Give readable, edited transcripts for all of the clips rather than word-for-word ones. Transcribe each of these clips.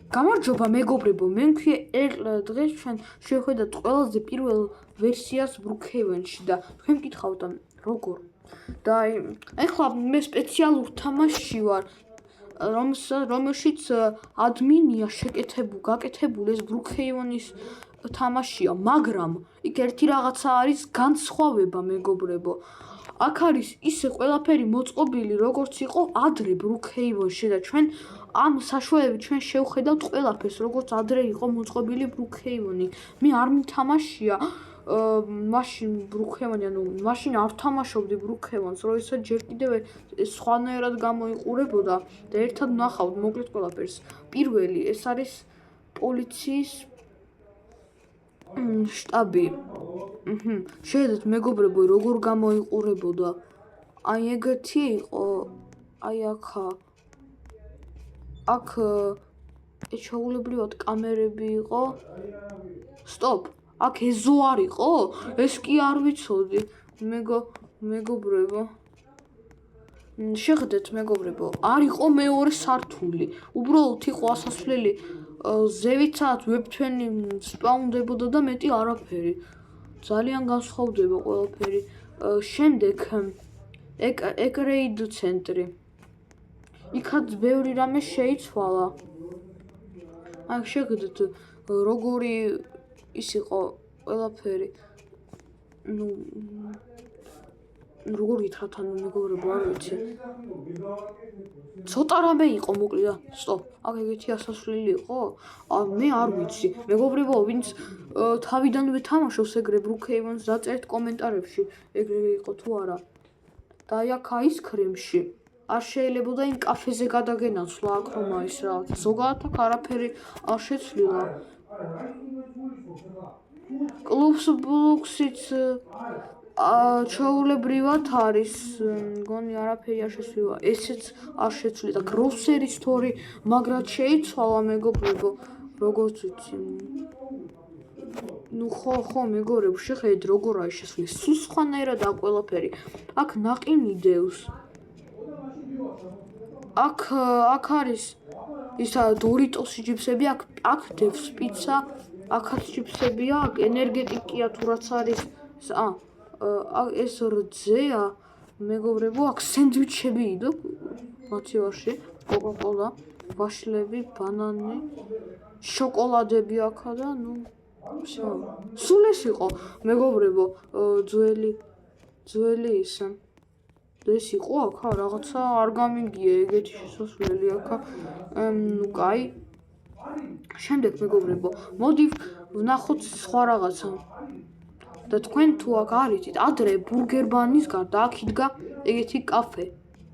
გამარჯობა მეგობრებო, მე მქვია ერკლა დღეს ჩვენ შევხედათ ყველაზე პირველ ვერსიას Brookhaven-ში და თქვენ მკითხავთ როგორ. და ეხლა მე სპეციალურ თამაშში ვარ, რომელშიც ადმინია გაკეთებული ეს Brookhaven-ის თამაშია, მაგრამ იქ ერთი რაღაცა არის განსხვავება მეგობრებო. აქ არის ისე ყველაფერი მოწყობილი, როგორც იყო ადრე Brookhaven-ში და ჩვენ ამ საშუალებით ჩვენ შევხედავთ ყველაფერს, როგორც ადრე იყო მოწყობილი Brookhaven-ი. მე არ მითამაშია მაშინ Brookhaven-ი, ანუ მაშინ არ თამაშობდი Brookhaven-ს, როდესაც ჯერ კიდევ სხვანაირად გამოიყურებოდა და ერთად ვნახავთ მოკლედ ყველაფერს. პირველი ეს არის პოლიციის შტაბი. შეედეთ მეგობრებო, როგორ გამოიყურებოდა. აი ეგეთი იყო, აი აქ ჩაულებრივად კამერები იყო. სტოპ, აქ ეზო არ იყო? ეს კი არ ვიცოდი, მეგობრებო. შეხედეთ მეგობრებო, არ იყო მეორე სართული. უბრალოდ იყო ასასვლელი ზევითაც ვებთვენი სპაუნდებოდა და მეტი არაფერი. ძალიან განსხვავდება ყველაფერი. შემდეგ ეკრეიდ ცენტრი. იქაც ბევრი რამე შეიცვალა. აქ შეხედეთ როგორი ის იყო ყველაფერი. როგორ გითხრათ, ანუ მეგობრებო, არ ვიცი. ცოტა რამე იყო მოკლედ. სტოპ, აქ ეგეთი ასასვლელი იყო? მე არ ვიცი. მეგობრებო, ვინც თავიდანვე თამაშობს ეგრე Brookhaven-ს, დაწერთ კომენტარებში, ეგრე იყო თუ არა. და აი აქ აისქრიმში არ შეიძლებოდა იმ კაფეზე გადაგენაცვლა აქ რომ არის რაღაც. ზოგადად აქ არაფერი არ შეცვლილა. კლუბს ბლოქსიც ჩაულებრივად არის, მგონი არაფერი არ შეცვლილა. ესეც არ შეცვლიდა. გროსერის თორი მაგრად შეიცვალა მეგობრებო, როგორც ვიცი. ხო მეგობრებო, შეხედეთ როგორ არის შესული. სულ სხვანაირად აქ ყველაფერი. აქ ნაყინი დევს. აქ არის ისა დორიტოსი ჯიპსები, აქ დევს პიცა, აქაც ჯიპსებია, აქ ენერგეტიკია თუ რაც არის. ეს რძეა მეგობრებო, აქ სენდვიჩები idო მოცივაში, კოკა-კოლა, ვაშლები, ბანანი, შოკოლადები აქა და სულ ეს იყო მეგობრებო, ძველი ისე. ეს იყო აქა რაღაცა არ გამიგია ეგეთი შესასვლელი აქა. კაი. შემდეგ მეგობრებო, მოდი ვნახოთ სხვა რაღაცა. და თქვენ თუ აქ არიცით, ადრე ბურგერბანის გარდა აქ იდგა ეგეთი კაფე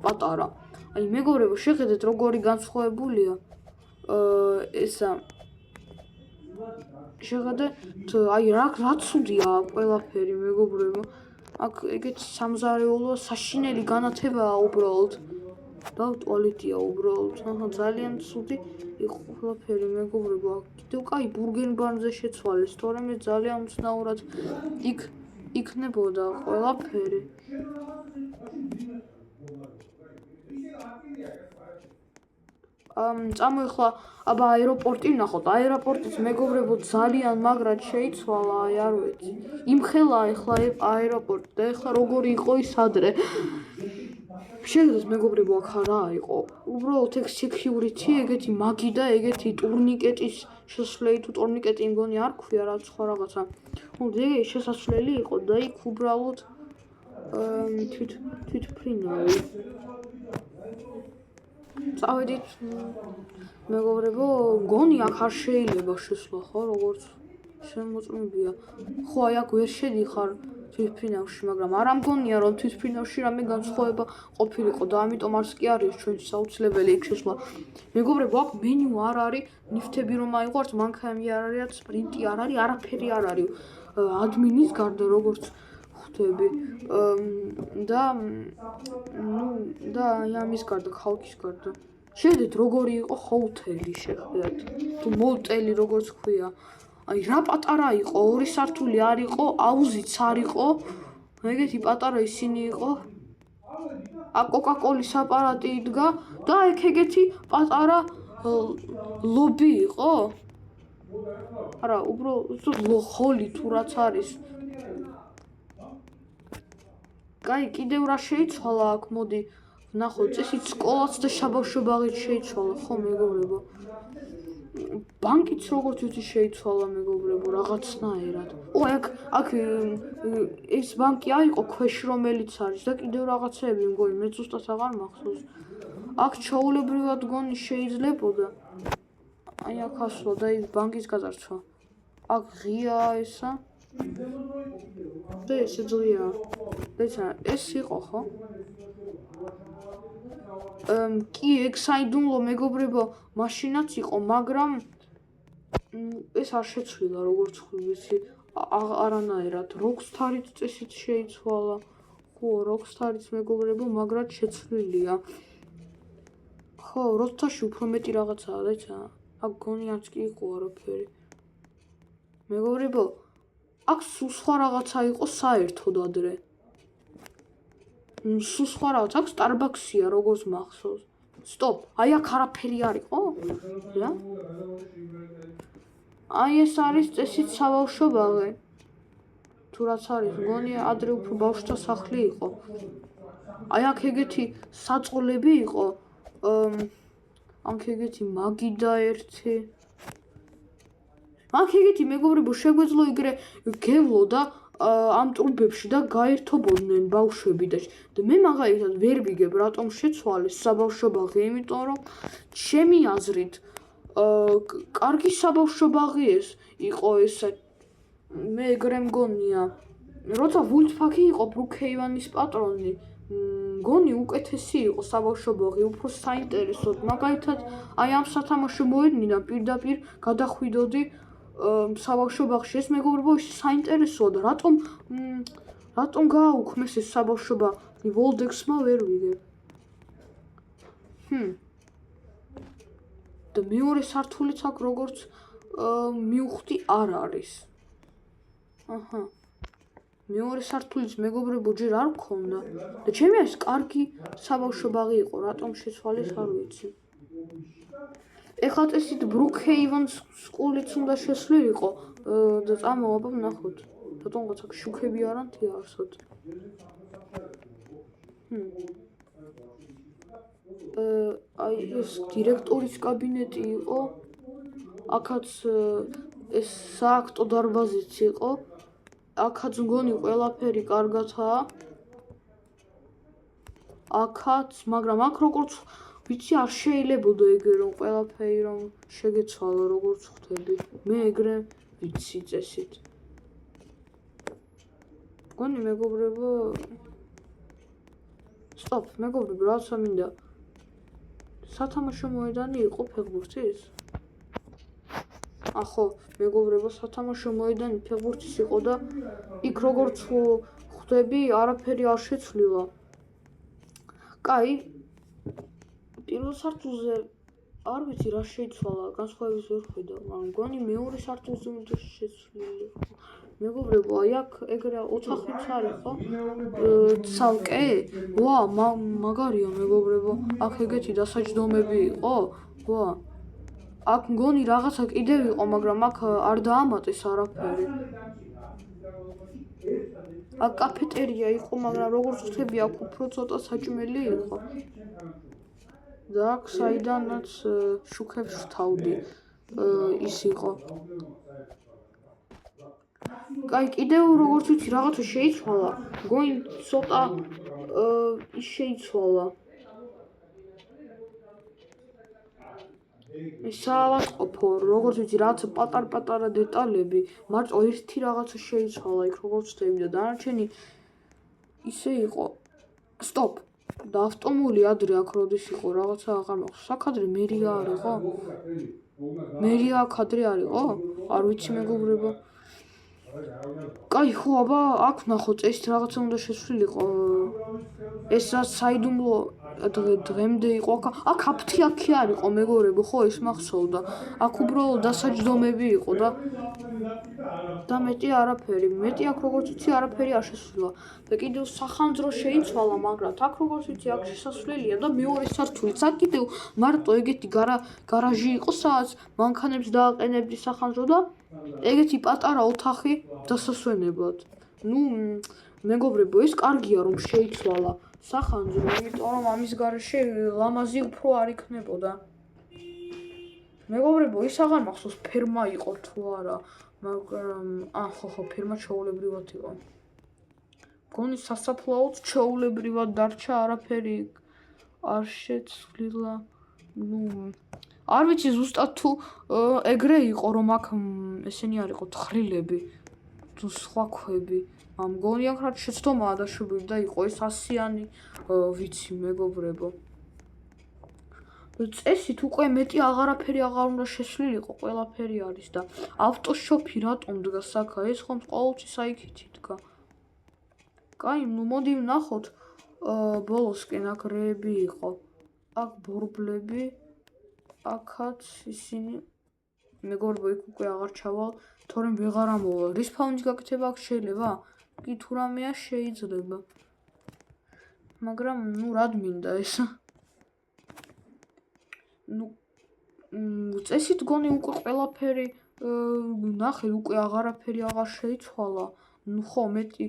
პატარა. აი მეგობრებო, შეხედეთ როგორი განსხვავებულია ესა. შეხედეთ, აი რა ცუდია ყველაფერი მეგობრებო. აქ ეგეთი სამზარეულო საშინელი განათებაა უბრალოდ. და ტუალეტია უბრალოდ. ძალიან ცუდი იყო ყველაფერი მეგობრებო. აქ კიდევ კაი ბურგერბანზე შეცვალეს, თორემ ძალიან უცნაურად იქნებოდა ყველაფერი. წამოიხლა აბა აეროპორტი ვნახოთ. აეროპორტიც მეგობრებო ძალიან მაგრად შეიცვალა, აი არ ვიცი. იმხელა ეხლა აეროპორტი და ეხლა როგორი იყო ის ადრე. შეხედეთ მეგობრებო, აქ რა იყო? უბრალოდ ეგ security, ეგეთი მაგი და ეგეთი ტურნიკეტის შესასვლელი თუ ტურნიკეტი მგონი არ ქვია რა სხვა რაღაცა. ეგ შესასვლელი იყო და იქ უბრალოდ თვითმფრინავი. წავედით მეგობრებო, მგონი აქ არ შეიძლება შესვლა, ხო, როგორც შემოწმებია. ხო, აი აქ ვერ შედიხარ თვითმფრინავში, მაგრამ არ ამგონია რომ თვითმფრინავში რამე განსხვავება ყოფილიყო და ამიტომ არც კი არის ჩვენთვის აუცილებელი იქ შესვლა. მეგობრებო, აქ მენიუ არ არის, ნიფტები რომ აიღო, არც მანქანები არ არის, სპრინტი არ არის, არაფერი არ არის. ადმინის გარდა როგორც ხვდები და ამის გარდა, ხალხის გარდა. შეხედეთ როგორი იყო ჰოუთელი, შეხედეთ. თუ მოტელი როგორც ქვია. აი რა პატარა იყო, ორი სართული არ იყო, აუზიც არ იყო. ეგეთი პატარა ისინი იყო. აქ კოკა-კოლის აპარატი იდგა და ეგეთი პატარა ლობი იყო? არა, უბრალოდ ხოლი თუ რაც არის. კაი, კიდევ რა შეიცვალა აქ, მოდი ვნახოთ, წესით სკოლაც და საბავშვო ბაღიც შეიცვალა, ხო მეგობრებო? ბანკიც როგორც ვიცი შეიცვალა მეგობრებო, რაღაცნაირად. აქ ეს ბანკი აიყო ქვეშ რომელიც არის და კიდევ რაღაცეები მგონი, მე ზუსტად აღარ მახსოვს. აქ ჩაულებრივად გონი შეიძლებოდა. აი აქ ასვლა და ის ბანკის გადარჩვა. აქ ღიაა ესა. და ესე ძლია. ეს იყო ხო? კი, ეგ საიდუმლო მეგობრებო, მაშინაც იყო, მაგრამ ეს არ შეცვლილა როგორც ვიცი, არანაირად. Rockstar-იც წესით შეიცვალა. ხო, Rockstar-იც მეგობრებო, მაგრად შეცვლილია. ხო, როთაში უფრო მეტი რაღაცაა, დაიცა. აქ გონი არც კი იყო არაფერი. მეგობრებო, აქ სულ სხვა რაღაცა იყო საერთოდ ადრე. სულ სხვა რაღაც, აქ Starbucks-ია, როგორც მახსოვს. სტოპ, აი აქ არაფერი არ იყო? რა? აი ეს არის წესით საბავშვო ბაღი. თუ რაც არის, მგონი ადრე უფრო ბავშვთა სახლი იყო. აი აქ ეგეთი საწყლები იყო. აქ ეგეთი მაგიდა ერთი. აქ ეგეთი მეგობრებო შეგვეძლო იგრე გევლო და ამ ტრუბებში და გაერთობოდნენ ბავშვები და მე მაგალითად ვერ ვიგებ რატომ შეცვალეს საბავშვო ბაღი, იმიტომ რომ ჩემი აზრით კარგი საბავშვო ბაღი ეს იყო ესე. მე ეგრე მგონია, როცა ვულფაქი იყო ბრუკჰეივენის პატრონი, მგონი უკეთესი იყო საბავშვო ბაღი, უფრო საინტერესოდ. მაგალითად, აი ამ სათამაშო მოედნიდან პირდაპირ გადახვიდოდი საბავშვო ბაღში. ეს მეგობრებო ის საინტერესოა და რატომ გააუქმეს ეს საბავშვო ბაღი? Voldex-მა ვერ ვიგებ. და მეორე სართულიც აქ როგორც მივხვდი არ არის. აჰა. მეორე სართულიც მეგობრებო ჯერ არ მქონდა და ჩემი არის კარგი საბავშვო ბაღი იყო, რატომ შეცვალეს არ ვიცი. ეხლა წესით ბრუკჰეივენს სკოლიც უნდა შესვლილიყო და წამოვაბა ვნახოთ. რატომღაც აქ შუქები არანთია არსად. აი ეს დირექტორის კაბინეტი იყო. აქაც ეს სააქტო დარბაზიც იყო. აქაც მგონი ყველაფერი კარგათაა. აქაც, მაგრამ აქ როგორც ვიცი არ შეიძლებოდა ეგრე რომ ყველაფერი რომ შეგეცვალო როგორც ხვდები. მე ეგრე ვიცი წესით. მგონი მეგობრებო სტოპ, მეგობრებო, რაცა მინდა სათამაშო მოედანი იყო ფეხბურთის? ახო, მეგობრებო, სათამაშო მოედანი ფეხბურთის იყო და იქ როგორც ხვდები, არაფერი არ შეცვლილა. კაი, პირველ სართულზე არ ვიცი რა შეიცვალა, განსხვავებას ვერ ხვდა, მაგრამ მგონი მეორე სართულზე უნდა შეცვლილი. მეგობრებო, აი აქ ეგრე ოთახიც არის ხო? ცალკე? ვა, მაგარია მეგობრებო. აქ ეგეთი დასაჯდომები იყო? ვა. აქ მგონი რაღაცა კიდევ იყო, მაგრამ აქ არ დაამატეს არაფერი. აქ კაფეტერია იყო, მაგრამ როგორც ხვდები, აქ უფრო ცოტა საჭმელი იყო. და აქ საიდანაც შუქებს ვთავდი, ის იყო. კაი, კიდევ როგორც ვიცი, რაღაცა შეიცვალა. მგონი ცოტა ის შეიცვალა. საავადმყოფო, როგორც ვიცი, რაღაც პატარ-პატარა დეტალები, მარტო ერთი რაღაცა შეიცვალა იქ, როგორც ხვდები და დანარჩენი ისე იყო. სტოპ. და ავტომობილი ადრე აქ როდის იყო, რაღაცა აღარ მახსოვს. აქ ადრე მერია არ იყო? მერია აქ ადრე არ იყო? არ ვიცი მეგობრებო. კაი, ხო, აბა, აქ ვნახოთ, წესით რაღაცა უნდა შეცვლილიყო. ეს რა საიდუმლო დღემდე იყო აქ აფთიაქი არ იყო მეგობრებო ხო ის მახსოვდა აქ უბრალოდ დასაჯდომები იყო და მეტი არაფერი მეტი აქ როგორც იცი არაფერი არ შესულა და კიდევ სახანძრო შეიცვალა მაგრამ აქ როგორც იცი აქ შესასვლელია და მეორე სართულიც აქ კიდევ მარტო ეგეთი გარაჟი იყო სადაც მანქანებს დააყენებდი სახანძრო და ეგეთი პატარა ოთახი დასასვენებლად ნუ მეგობრებო ეს კარგია რომ შეიცვალა სახანძრო იმიტომ რომ ამის გარეშე ლამაზი უფრო არ იქნებოდა მეგობრებო ის აღარ მახსოვს ფერმა იყო თუ არა მაგრამ ხო ფერმა ჩაოლებრივად იყო მგონი სასაფლაოც ჩაოლებრივად დარჩა არაფერი არ შეცვლილა ნუ არ ვიცი ზუსტად თუ ეგრე იყო რომ აქ ესენი არ იყო თხრილები თუ სხვა ქვები მგონი აქ რაც შეცდომაა დაშვებული და იყო ეს 100-იანი ვიცი მეგობრებო წესით უკვე მეტი აღარაფერი აღარ უნდა შესვლილიყო ყველაფერი არის და ავტოშოფი რატომ დგას აქ ეს ხომ ყოველთვის აიქითი დგა კაი ნუ მოდი ვნახოთ ბოლოსკენ აქ რეები იყო აქ ბორბლები აქაც ისინი მეგობრებო იქ უკვე აღარ ჩავალ თორემ ვეღარ ამოვალ რის ფაუნის გაკეთება აქ შეიძლება კი თუ რამეა შეიძლება მაგრამ ნუ რად მინდა ეს ნუ წესით გონი უკვე ყველაფერი ნახე უკვე აღარაფერი აღარ შეიცვალა ნუ ხო მეტი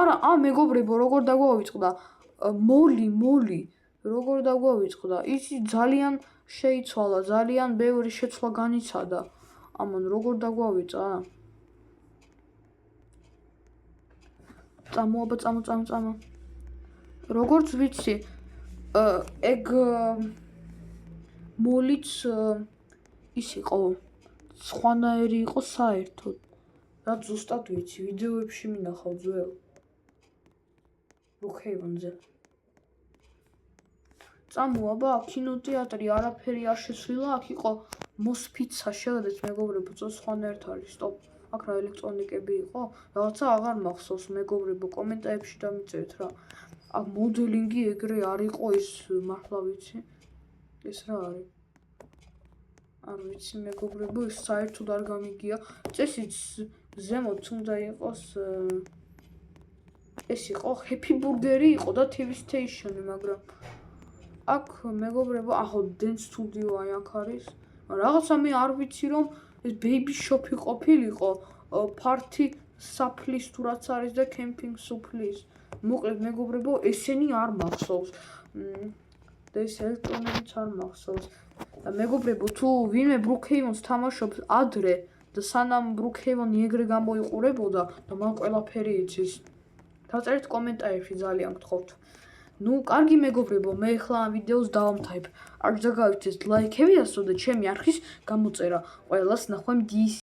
არა მეგობრებო როგორ დაგვავიწყდა მოლი როგორ დაგვავიწყდა ისი ძალიან შეიცვალა ძალიან ბევრი შეცვლა განიცადა ამან როგორ დაგვავიწყდა წამო როგორც ვიცი ეგ მოლიც ის იყო სხვანაირი იყო საერთოდ რაც ზუსტად ვიცი ვიდეოებში მინახავ ძველ რუქეივანზე წამო აბა კინოთეატრი არაფერი არ შეცვლილა აქ იყო მოსფიცა შევედეთ მეგობრებო სხვანაირად არის სტოპ აქ რა ელექტრონიკები იყო რაღაცა აღარ მახსოვს მეგობრებო კომენტარებში დამიწერეთ რა აქ მოდელინგი ეგრე არ იყო ის მართლა ვიცი ეს რა არის არ ვიცი მეგობრებო ის საერთოდ არ გამიგია წესით ზემოთ უნდა იყოს ეს იყო ჰეპი ბურგერი იყო და TV station მაგრამ აქ მეგობრებო ახო დენ სტუდიო აი აქ არის რაღაცა მე არ ვიცი რომ ეს ბეიბი შოპი ყოფილიყო ფართი საფლის თუ რაც არის და კემპინგ სუფლის მოკლედ მეგობრებო ესენი არ მახსოვს და ეს ელექტრონებიც არ მახსოვს და მეგობრებო თუ ვინმე ბრუკჰეივენს თამაშობს ადრე და სანამ ბრუკჰეივენი ეგრე გამოიყურებოდა და მან ყველაფერი იცის დაწერეთ კომენტარებში ძალიან გთხოვთ ნუ კარგი მეგობრებო მე ახლა ამ ვიდეოს დავამთავრებ არ დაგავიწყდეთ ლაიქები ასო და ჩემი არხის გამოწერა ყველას ნახვამდის